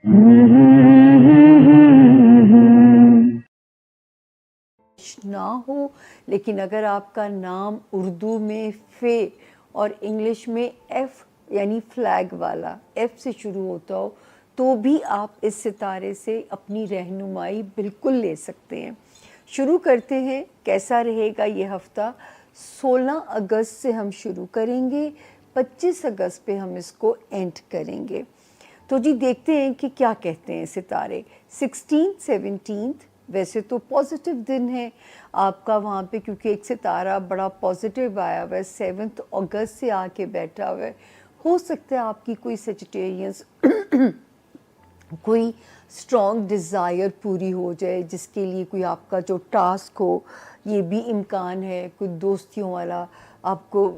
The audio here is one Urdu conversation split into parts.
نہ ہو، لیکن اگر آپ کا نام اردو میں فے اور انگلش میں ایف یعنی فلیگ والا ایف سے شروع ہوتا ہو تو بھی آپ اس ستارے سے اپنی رہنمائی بالکل لے سکتے ہیں۔ شروع کرتے ہیں، کیسا رہے گا یہ ہفتہ؟ 16 اگست سے ہم شروع کریں گے، 25 اگست پہ ہم اس کو اینڈ کریں گے۔ تو جی دیکھتے ہیں کہ کیا کہتے ہیں ستارے۔ 16 17 ویسے تو پازیٹیو دن ہے آپ کا وہاں پہ، کیونکہ ایک ستارہ بڑا پازیٹیو آیا ہوا ہے، 7 اگست سے آ کے بیٹھا ہوا ہے۔ ہو سکتا ہے آپ کی کوئی سیجیٹیرینس کوئی اسٹرانگ ڈیزائر پوری ہو جائے، جس کے لیے کوئی آپ کا جو ٹاسک ہو، یہ بھی امکان ہے۔ کوئی دوستیوں والا آپ کو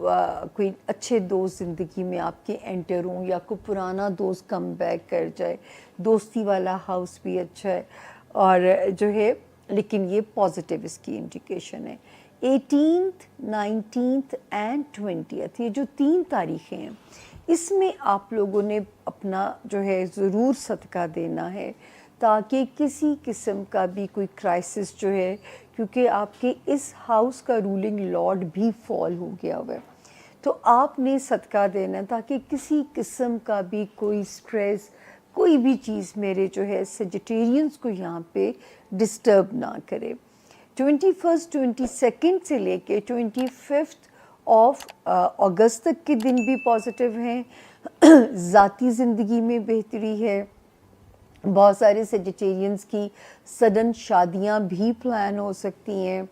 کوئی اچھے دوست زندگی میں آپ کے انٹر ہوں، یا کوئی پرانا دوست کم بیک کر جائے، دوستی والا ہاؤس بھی اچھا ہے اور جو ہے، لیکن یہ پازیٹیو اس کی انڈیکیشن ہے۔ 18 19 اینڈ 20 یہ جو 3 تاریخیں ہیں، اس میں آپ لوگوں نے اپنا جو ہے ضرور صدقہ دینا ہے، تاکہ کسی قسم کا بھی کوئی کرائسس جو ہے، کیونکہ آپ کے اس ہاؤس کا رولنگ لارڈ بھی فال ہو گیا ہوا ہے، تو آپ نے صدقہ دینا تاکہ کسی قسم کا بھی کوئی سٹریس، کوئی بھی چیز میرے جو ہے سیجیٹیرینز کو یہاں پہ ڈسٹرب نہ کرے۔ 21 22 سے لے کے 25 آف اگست تک کے دن بھی پازیٹیو ہیں، ذاتی زندگی میں بہتری ہے، بہت سارے سیجیٹیرینز کی سڈن شادیاں بھی پلان ہو سکتی ہیں۔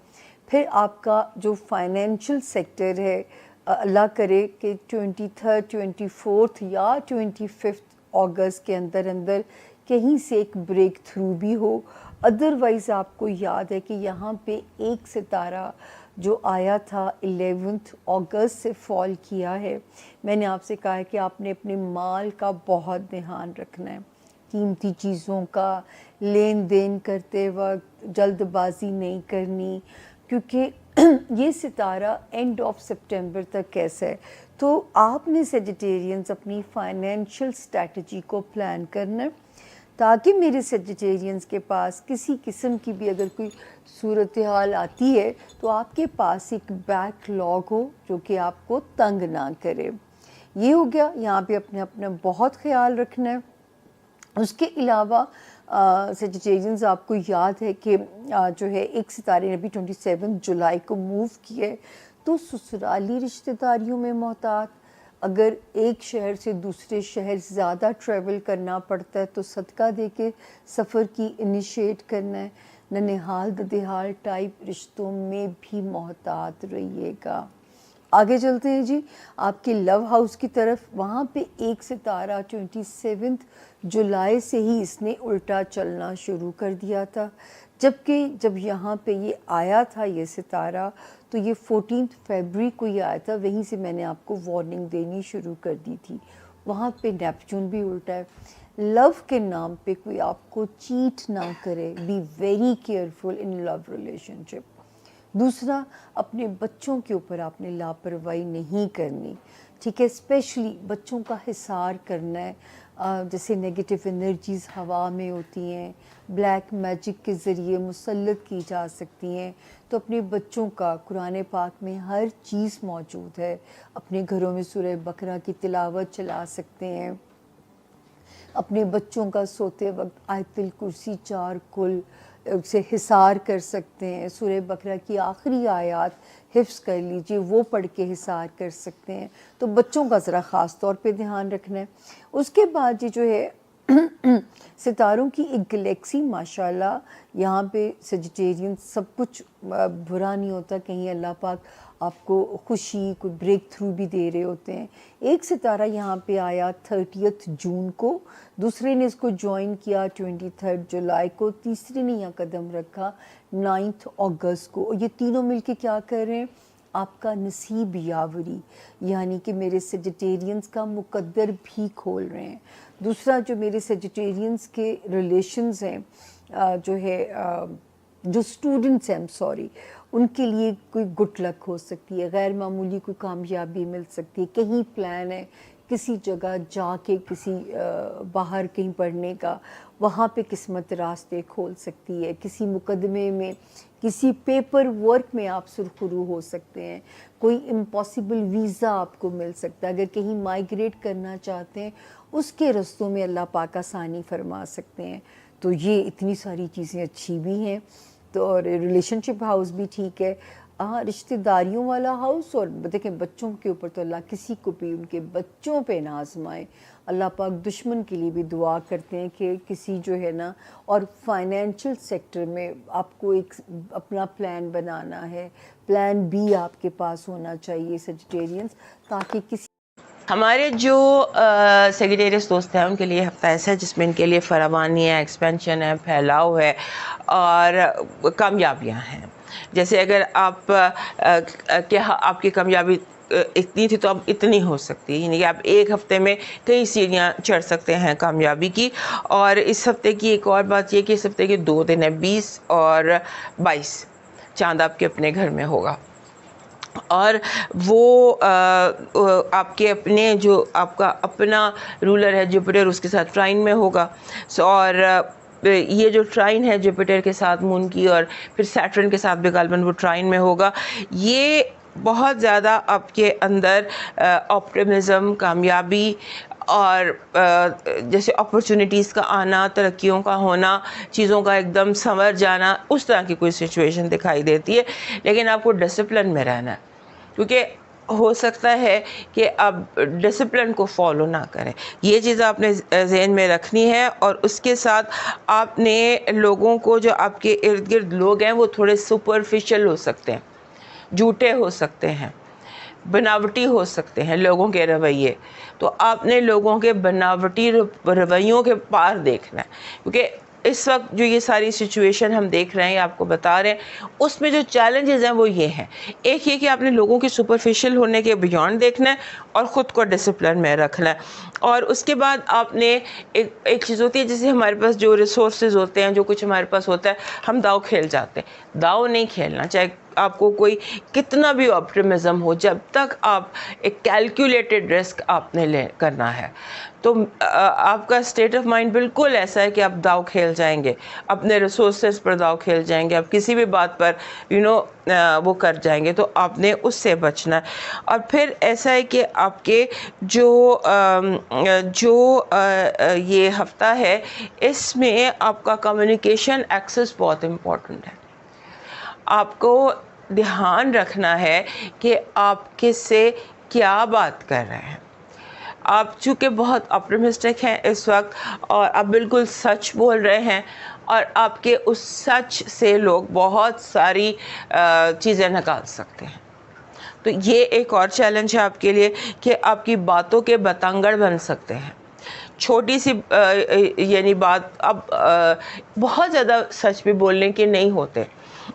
پھر آپ کا جو فائنینشیل سیکٹر ہے، اللہ کرے کہ 23 24 یا 25 اگست کے اندر اندر کہیں سے ایک بریک تھرو بھی ہو۔ ادروائز آپ کو یاد ہے کہ یہاں پہ ایک ستارہ جو آیا تھا 11 اگست سے فال کیا ہے۔ میں نے آپ سے کہا ہے کہ آپ نے اپنے مال کا بہت دھیان رکھنا ہے، قیمتی چیزوں کا لین دین کرتے وقت جلد بازی نہیں کرنی، کیونکہ یہ ستارہ اینڈ آف سپٹمبر تک کیسا ہے۔ تو آپ نے سیجیٹیرینز اپنی فائنینشیل اسٹریٹجی کو پلان کرنا ہے، تاکہ میرے سیجیٹیرینز کے پاس کسی قسم کی بھی اگر کوئی صورتحال آتی ہے تو آپ کے پاس ایک بیک لاگ ہو جو کہ آپ کو تنگ نہ کرے۔ یہ ہو گیا، یہاں پہ اپنا بہت خیال رکھنا ہے۔ اس کے علاوہ سیجیٹیرینز آپ کو یاد ہے کہ جو ہے ایک ستارے نے ابھی 27 جولائی کو موو کیا ہے، تو سسرالی رشتہ داریوں میں محتاط، اگر ایک شہر سے دوسرے شہر زیادہ ٹریول کرنا پڑتا ہے تو صدقہ دے کے سفر کی انیشیٹ کرنا ہے۔ ننہال ددہال ٹائپ رشتوں میں بھی محتاط رہیے گا۔ آگے چلتے ہیں جی آپ کے لو ہاؤس کی طرف۔ وہاں پہ ایک ستارہ 27 جولائی سے ہی اس نے الٹا چلنا شروع کر دیا تھا، جبکہ جب یہاں پہ یہ آیا تھا یہ ستارہ تو یہ 14 فیبری کو ہی آیا تھا، وہیں سے میں نے آپ کو وارننگ دینی شروع کر دی تھی۔ وہاں پہ نیپچون بھی الٹا ہے۔ لو کے نام پہ کوئی آپ کو چیٹ نہ کرے، be very careful in love relationship. دوسرا، اپنے بچوں کے اوپر آپ نے لاپرواہی نہیں کرنی، ٹھیک ہے، اسپیشلی بچوں کا حصار کرنا ہے۔ جیسے نیگیٹو انرجیز ہوا میں ہوتی ہیں، بلیک میجک کے ذریعے مسلط کی جا سکتی ہیں، تو اپنے بچوں کا، قرآن پاک میں ہر چیز موجود ہے، اپنے گھروں میں سورہ بقرہ کی تلاوت چلا سکتے ہیں، اپنے بچوں کا سوتے وقت آیت الکرسی 4 کل سے حصار کر سکتے ہیں، سورہ بقرہ کی آخری آیات حفظ کر لیجئے، وہ پڑھ کے حصار کر سکتے ہیں۔ تو بچوں کا ذرا خاص طور پہ دھیان رکھنا ہے۔ اس کے بعد یہ جو ہے ستاروں کی ایک گلیکسی ماشاءاللہ، یہاں پہ سیجیٹیرین سب کچھ برا نہیں ہوتا، کہیں اللہ پاک آپ کو خوشی کوئی بریک تھرو بھی دے رہے ہوتے ہیں۔ ایک ستارہ یہاں پہ آیا 30 جون کو، دوسرے نے اس کو جوائن کیا 23 جولائی کو، تیسرے نے یہاں قدم رکھا 9 اگست کو، اور یہ تینوں مل کے کیا کر رہے ہیں؟ آپ کا نصیب یاوری، یعنی کہ میرے سیجیٹیرینز کا مقدر بھی کھول رہے ہیں۔ دوسرا، جو میرے سیجیٹیرینز کے ریلیشنز ہیں، جو ہے جو اسٹوڈنٹس ہیں ان کے لیے کوئی گڈ لک ہو سکتی ہے، غیر معمولی کوئی کامیابی مل سکتی ہے، کہیں پلان ہے کسی جگہ جا کے کسی باہر کہیں پڑھنے کا، وہاں پہ قسمت راستے کھول سکتی ہے. کسی مقدمے میں، کسی پیپر ورک میں آپ سرخرو ہو سکتے ہیں. کوئی امپاسبل ویزا آپ کو مل سکتا ہے. اگر کہیں مائیگریٹ کرنا چاہتے ہیں اس کے رستوں میں اللہ پاک آسانی فرما سکتے ہیں. تو یہ اتنی ساری چیزیں اچھی بھی ہیں. تو اور ریلیشن شپ ہاؤس بھی ٹھیک ہے. ہاں، رشتہ داریوں والا ہاؤس. اور دیکھیں بچوں کے اوپر تو اللہ کسی کو بھی ان کے بچوں پہ نہ آزمائے. اللہ پاک دشمن کے لیے بھی دعا کرتے ہیں کہ کسی جو ہے نا. اور فائنینشیل سیکٹر میں آپ کو ایک اپنا پلان بنانا ہے. پلان بی آپ کے پاس ہونا چاہیے سیجیٹیرینز، تاکہ کسی ہمارے جو سیگریٹریس دوست ہیں ان کے لیے ہفتہ ایسا ہے جس میں ان کے لیے فراوانی ہے، ایکسپینشن ہے، پھیلاؤ ہے اور کامیابیاں ہیں. جیسے اگر آپ آپ کی کامیابی اتنی تھی تو اب اتنی ہو سکتی ہے، یعنی کہ آپ ایک ہفتے میں کئی سیڑھیاں چڑھ سکتے ہیں کامیابی کی. اور اس ہفتے کی ایک اور بات یہ کہ اس ہفتے کے 2 دن ہیں، 20 اور 22. چاند آپ کے اپنے گھر میں ہوگا اور وہ آپ کے اپنے جو آپ کا اپنا رولر ہے جوپیٹر، اس کے ساتھ ٹرائن میں ہوگا. اور یہ جو ٹرائن ہے جوپیٹر کے ساتھ مون کی اور پھر سیٹرن کے ساتھ بھی غالباً وہ ٹرائن میں ہوگا، یہ بہت زیادہ آپ کے اندر آپٹمزم، کامیابی اور جیسے اپرچونیٹیز کا آنا، ترقیوں کا ہونا، چیزوں کا ایک دم سنور جانا، اس طرح کی کوئی سچویشن دکھائی دیتی ہے. لیکن آپ کو ڈسپلن میں رہنا ہے، کیونکہ ہو سکتا ہے کہ آپ ڈسپلن کو فالو نہ کریں. یہ چیز آپ نے ذہن میں رکھنی ہے. اور اس کے ساتھ آپ نے لوگوں کو، جو آپ کے ارد گرد لوگ ہیں وہ تھوڑے سپرفیشل ہو سکتے ہیں، جھوٹے ہو سکتے ہیں، بناوٹی ہو سکتے ہیں لوگوں کے رویے. تو آپ نے لوگوں کے بناوٹی رویوں کے پار دیکھنا ہے، کیونکہ اس وقت جو یہ ساری سچویشن ہم دیکھ رہے ہیں، آپ کو بتا رہے ہیں، اس میں جو چیلنجز ہیں وہ یہ ہیں. ایک یہ کہ آپ نے لوگوں کی سپرفیشل ہونے کے بیونڈ دیکھنا ہے اور خود کو ڈسپلن میں رکھنا ہے. اور اس کے بعد آپ نے ایک چیز ہوتی ہے، جیسے ہمارے پاس جو ریسورسز ہوتے ہیں، جو کچھ ہمارے پاس ہوتا ہے، ہم داؤ کھیل جاتے ہیں. داؤ نہیں کھیلنا، چاہے آپ کو کوئی کتنا بھی آپٹمزم ہو، جب تک آپ ایک کیلکولیٹڈ رسک آپ نے کرنا ہے. تو آپ کا اسٹیٹ آف مائنڈ بالکل ایسا ہے کہ آپ داؤ کھیل جائیں گے، اپنے ریسورسز پر داؤ کھیل جائیں گے، آپ کسی بھی بات پر وہ کر جائیں گے. تو آپ نے اس سے بچنا ہے. اور پھر ایسا ہے کہ آپ کے جو یہ ہفتہ ہے، اس میں آپ کا کمیونیکیشن ایکسس بہت امپورٹنٹ ہے. آپ کو دھیان رکھنا ہے کہ آپ کس سے کیا بات کر رہے ہیں. آپ چونکہ بہت اپٹمسٹک ہیں اس وقت اور آپ بالکل سچ بول رہے ہیں، اور آپ کے اس سچ سے لوگ بہت ساری چیزیں نکال سکتے ہیں. تو یہ ایک اور چیلنج ہے آپ کے لیے کہ آپ کی باتوں کے بتنگڑ بن سکتے ہیں. چھوٹی سی یعنی بات، اب بہت زیادہ سچ بھی بولنے کے نہیں ہوتے،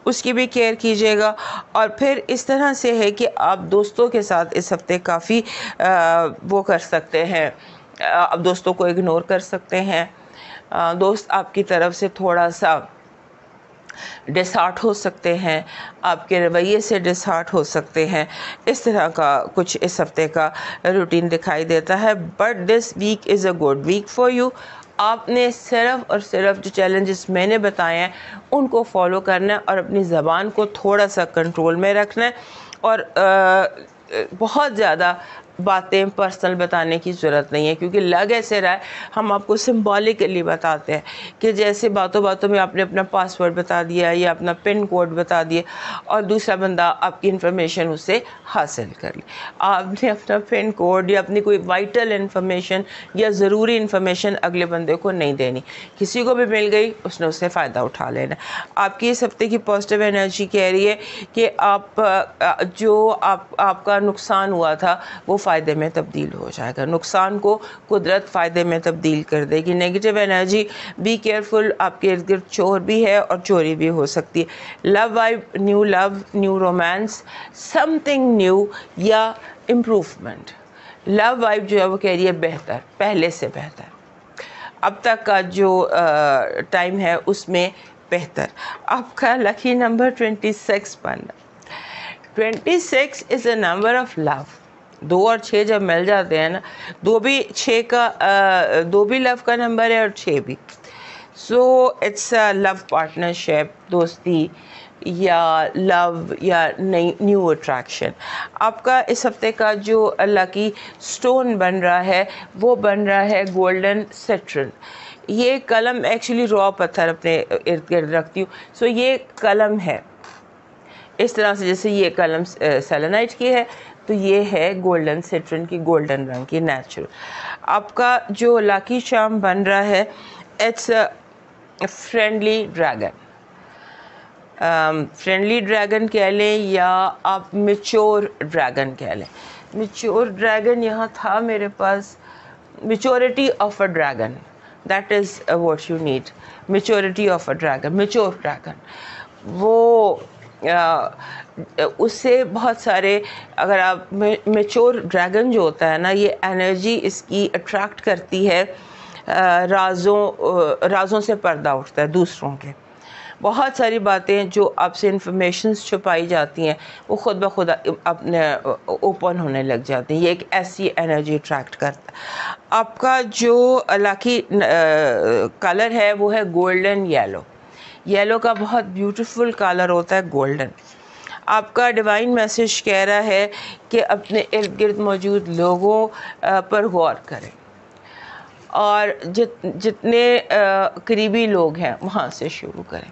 اس کی بھی کیئر کیجیے گا. اور پھر اس طرح سے ہے کہ آپ دوستوں کے ساتھ اس ہفتے کافی وہ کر سکتے ہیں، آپ دوستوں کو اگنور کر سکتے ہیں. دوست آپ کی طرف سے تھوڑا سا ڈسہارٹ ہو سکتے ہیں، آپ کے رویے سے ڈسہارٹ ہو سکتے ہیں. اس طرح کا کچھ اس ہفتے کا روٹین دکھائی دیتا ہے. But this week is a good week for you. آپ نے صرف اور صرف جو چیلنجز میں نے بتائے ہیں ان کو فالو کرنا ہے اور اپنی زبان کو تھوڑا سا کنٹرول میں رکھنا ہے. اور بہت زیادہ باتیں پرسنل بتانے کی ضرورت نہیں ہے، کیونکہ لگ ایسے رہا ہے ہم آپ کو سمبولکلی بتاتے ہیں کہ جیسے باتوں باتوں میں آپ نے اپنا پاسورڈ بتا دیا یا اپنا پن کوڈ بتا دیا اور دوسرا بندہ آپ کی انفارمیشن اس سے حاصل کر لی. آپ نے اپنا پن کوڈ یا اپنی کوئی وائٹل انفارمیشن یا ضروری انفارمیشن اگلے بندے کو نہیں دینی. کسی کو بھی مل گئی اس نے اس سے فائدہ اٹھا لینا. آپ کی اس ہفتے کی پازیٹیو انرجی کہہ رہی ہے کہ آپ کا نقصان ہوا تھا وہ فائدے میں تبدیل ہو جائے گا. نقصان کو قدرت فائدے میں تبدیل کر دے گی. نیگیٹو انرجی، بی کیئرفل، آپ کے ارد گرد چور بھی ہے اور چوری بھی ہو سکتی ہے. Love vibe, new romance, something new یا امپروومنٹ. لو وائب جو ہے وہ کہہ رہی ہے بہتر، پہلے سے بہتر، اب تک کا جو ٹائم ہے اس میں بہتر. آپ کا لکی نمبر 26 بننا. 26 is a number of love. 2 اور 6 جب مل جاتے ہیں نا، 2 بھی 6 کا 2 بھی لو کا نمبر ہے اور 6 بھی. So it's a love partnership, دوستی یا لو یا نیو اٹریکشن. آپ کا اس ہفتے کا جو اللہ کی سٹون بن رہا ہے وہ بن رہا ہے گولڈن سٹرن. یہ قلم ایکچولی را پتھر اپنے ارد گرد رکھتی ہوں. سو یہ قلم ہے اس طرح سے جیسے یہ قلم سیلنائٹ کی ہے، تو یہ ہے گولڈن سٹرن کی، گولڈن رنگ کی نیچرل. آپ کا جو لاکی چارم بن رہا ہے it's friendly dragon. Friendly dragon کہہ لیں یا آپ میچور ڈریگن کہہ لیں. میچور ڈریگن یہاں تھا میرے پاس، maturity of a dragon, that is what you need. Maturity of a dragon, mature dragon. وہ اس سے بہت سارے، اگر آپ میچور ڈریگن جو ہوتا ہے نا، یہ انرجی اس کی اٹریکٹ کرتی ہے، رازوں سے پردہ اٹھتا ہے دوسروں کے. بہت ساری باتیں جو آپ سے انفارمیشنز چھپائی جاتی ہیں وہ خود بخود اپنے اوپن ہونے لگ جاتی ہیں. یہ ایک ایسی انرجی اٹریکٹ کرتا ہے. آپ کا جو لاکی کلر ہے وہ ہے گولڈن یلو. یلو کا بہت بیوٹیفل کلر ہوتا ہے گولڈن. آپ کا ڈیوائن میسج کہہ رہا ہے کہ اپنے ارد گرد موجود لوگوں پر غور کریں اور جتنے قریبی لوگ ہیں وہاں سے شروع کریں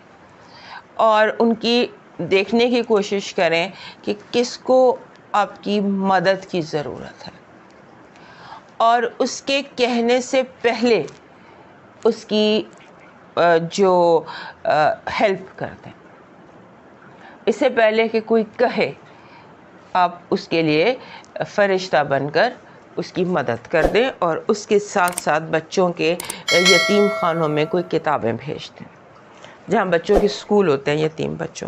اور ان کی دیکھنے کی کوشش کریں کہ کس کو آپ کی مدد کی ضرورت ہے، اور اس کے کہنے سے پہلے اس کی جو ہیلپ کر دیں. اس سے پہلے کہ کوئی کہے آپ اس کے لیے فرشتہ بن کر اس کی مدد کر دیں، اور اس کے ساتھ ساتھ بچوں کے یتیم خانوں میں کوئی کتابیں بھیج دیں جہاں بچوں کے اسکول ہوتے ہیں یتیم بچوں.